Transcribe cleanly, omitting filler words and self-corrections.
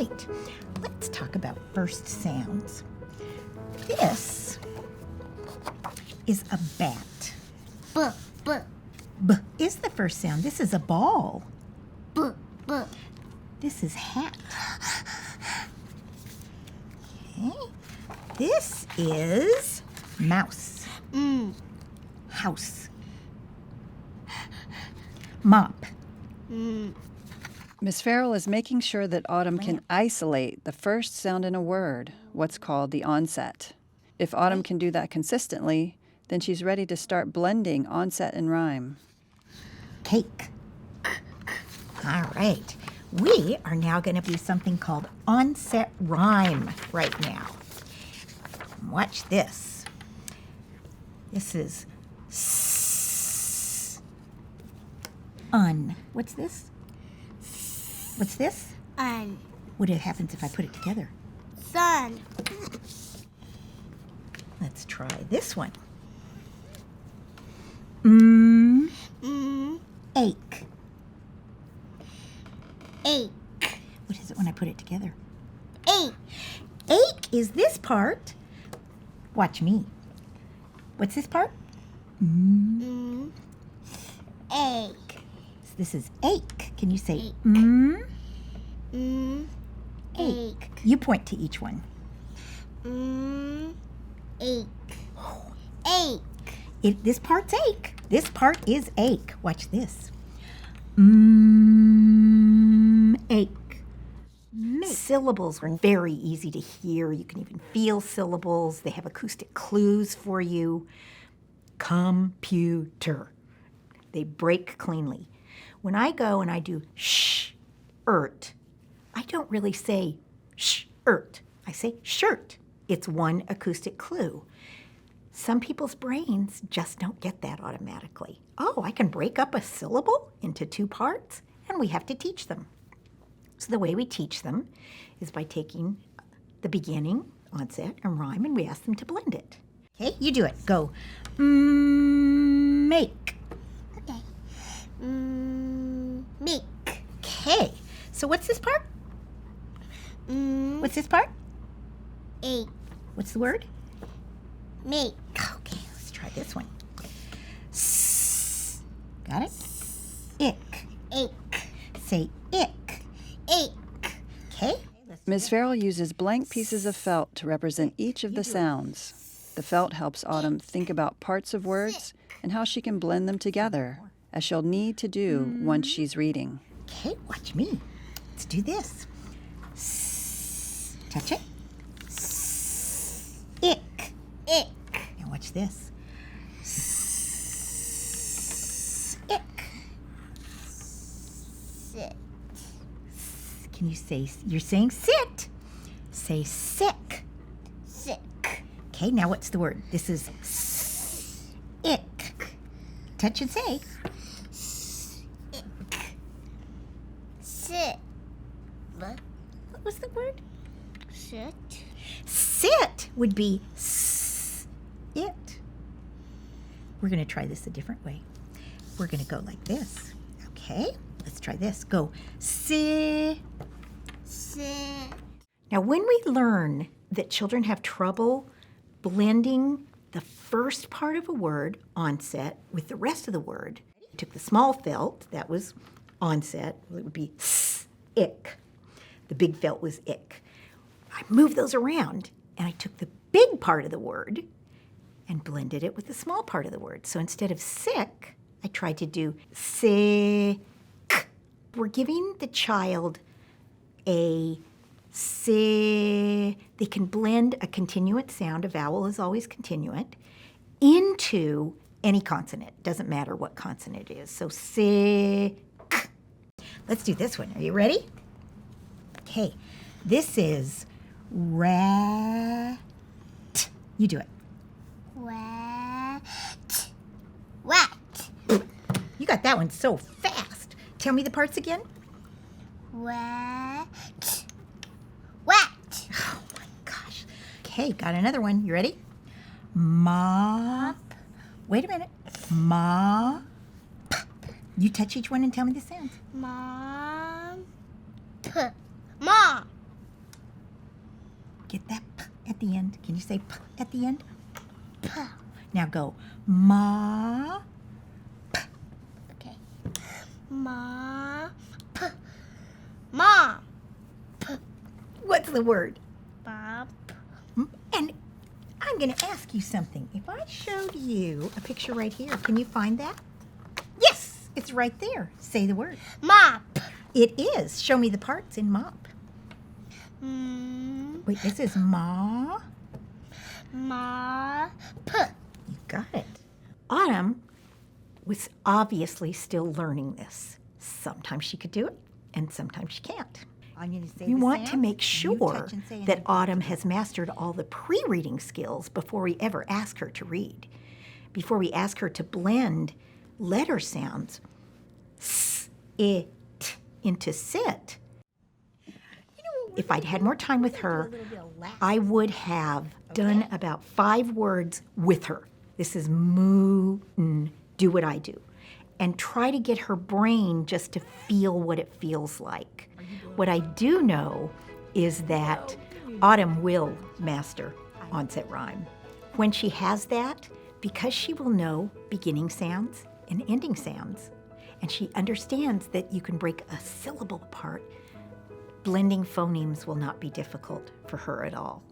right. Let's talk about first sounds. This is a bat. B, b, B is the first sound. This is a ball. b, b. This is hat. Okay. This is mouse. House. Mop. Miss Farrell is making sure that Autumn can isolate the first sound in a word, what's called the onset. If Autumn can do that consistently, then she's ready to start blending onset and rhyme. Cake. All right. We are now going to do something called onset rhyme right now. Watch this. This is un. What's this? What's this? Un. What happens if I put it together? Sun. Let's try this one. Ache. Ache. What is it when I put it together? Ache. Ache is this part. Watch me. What's this part? Ache. So this is ache. Can you say ache? You point to each one. Ache. Ache. This part's ache. This part is ache. Watch this. Ache. Syllables are very easy to hear. You can even feel syllables. They have acoustic clues for you. Computer. They break cleanly. When I go and I do sh-ert, I don't really say sh-ert. I say shirt. It's one acoustic clue. Some people's brains just don't get that automatically. Oh, I can break up a syllable into two parts, and we have to teach them. So the way we teach them is by taking the beginning, onset, and rhyme, and we ask them to blend it. Okay, you do it. Go. Make. Okay. Make. Okay, so what's this part? What's this part? Ache. What's the word? Make. Okay, let's try this one. Got it? Ick. Ache. Say ick. Ache. Okay? Miss Farrell uses blank pieces of felt to represent each of the sounds. The felt helps Autumn think about parts of words and how she can blend them together, as she'll need to do once she's reading. Okay, watch me. Let's do this. Touch it. Ick. Ick. Now watch this. Ick. Sit. Can you say, you're saying sit. Say sick. Sick. Okay, now what's the word? This is ick. Touch and say. Ick. Sit. What? What was the word? Sit. Sit would be it. We're going to try this a different way. We're going to go like this. Okay, let's try this. Go sit. Sit. Now, when we learn that children have trouble blending the first part of a word, onset, with the rest of the word, we took the small felt, that was onset, it would be ick. The big felt was ick. I moved those around, and I took the big part of the word and blended it with the small part of the word. So instead of sick, I tried to do sick. We're giving the child a they can blend a continuant sound, a vowel is always continuant, into any consonant. Doesn't matter what consonant it is. So sick. Let's do this one. Are you ready? Okay. This is rat. You do it. Wet. Wet. You got that one so fast. Tell me the parts again. Wet. Wet. Oh my gosh. Okay, got another one. You ready? Mop. Wait a minute. Mop. You touch each one and tell me the sounds. Mom. Mom. Get that p at the end. Can you say p at the end? P. Now go ma. Okay. Ma. P. Mom. P. What's the word? Bob. And I'm going to ask you something. If I showed you a picture right here, can you find that? Yes, it's right there. Say the word. Mop. It is. Show me the parts in mop. Mm. Wait, this is ma. Ma. P. You got it. Autumn was obviously still learning this. Sometimes she could do it, and sometimes she can't. We want to make sure that Autumn has mastered all the pre-reading skills before we ever ask her to read. Before we ask her to blend letter sounds, s, I, t, into sit. If I'd had more time with her, I would have done about 5 words with her. This is moo, n, do what I do. And try to get her brain just to feel what it feels like. What I do know is that Autumn will master Onset Rime. When she has that, because she will know beginning sounds and ending sounds, and she understands that you can break a syllable apart, blending phonemes will not be difficult for her at all.